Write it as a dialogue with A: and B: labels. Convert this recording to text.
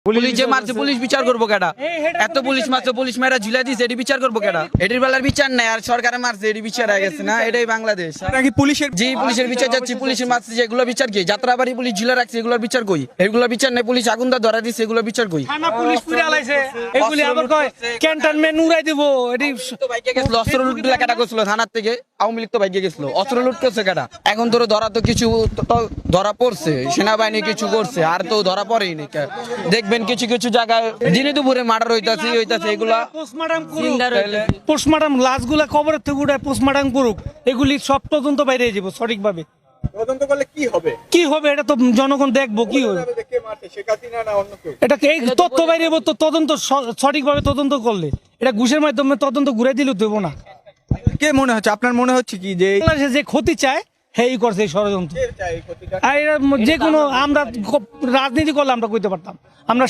A: Police যে মারছে police বিচার করবো কেডা? এত পুলিশ মারছে, পুলিশ মেয়েরা ঝুলা দিচ্ছে, এটি বিচার করবো কেডা? এটির বেলার বিচার নাই, আর সরকারে মারছে এটি বিচার হয়ে গেছে না? এটাই বাংলাদেশ।
B: নাকি পুলিশের
A: জি পুলিশের বিচার যাচ্ছি, পুলিশের মারছে যেগুলো বিচার কি? যাত্রাবাড়ি পুলিশ ঝুলে রাখছে এগুলোর বিচার কই? এগুলোর বিচার নাই, পুলিশ আগুন দা ধরা দিচ্ছে এগুলোর বিচার কই?
C: থানা পুলিশ পুরে আলাইছে, এগুলি আবার কয় ক্যান্টনমেন্ট উড়াই দিব। এটি
A: অস্ত্র লুট কেটা করছিল থানার থেকে? আওয়ামী লীগ তো বাইকে গেছিল, অস্ত্র লুট করছে কেটা? এখন তোর ধরা তো কিছু ধরা পড়ছে, সেনাবাহিনী কিছু করছে, আর তো ধরা পড়েই নি। দেখবেন কিছু কিছু জায়গায় দিনে দুপুরে মার্ডার হইতাছে এগুলা
C: পোস্টমর্টম লাশগুলা কবরের থেকে উঠে পোস্টমর্টম করুক, এগুলি সব তদন্ত বাইরে যাব সঠিকভাবে।
B: তদন্ত করলে কি হবে?
C: কি হবে এটা তো জনগণ দেখবো কি হবে।
B: কে মারছে, শেখ হাসিনা না অন্য কেউ?
C: এটা এই তথ্য বাইরে যাব তো তদন্ত সঠিকভাবে তদন্ত করলে, এটা ঘুষের মাধ্যমে তদন্ত ঘুরে দিলে দেবো না।
B: কে মনে হচ্ছে, আপনার মনে হচ্ছে কি যে
C: বাংলাদেশে যে ক্ষতি চায় হেই করছে এই ষড়যন্ত্র। আর এরা যে কোনো আমরা রাজনীতি করলে আমরা কইতে পারতাম, আমরা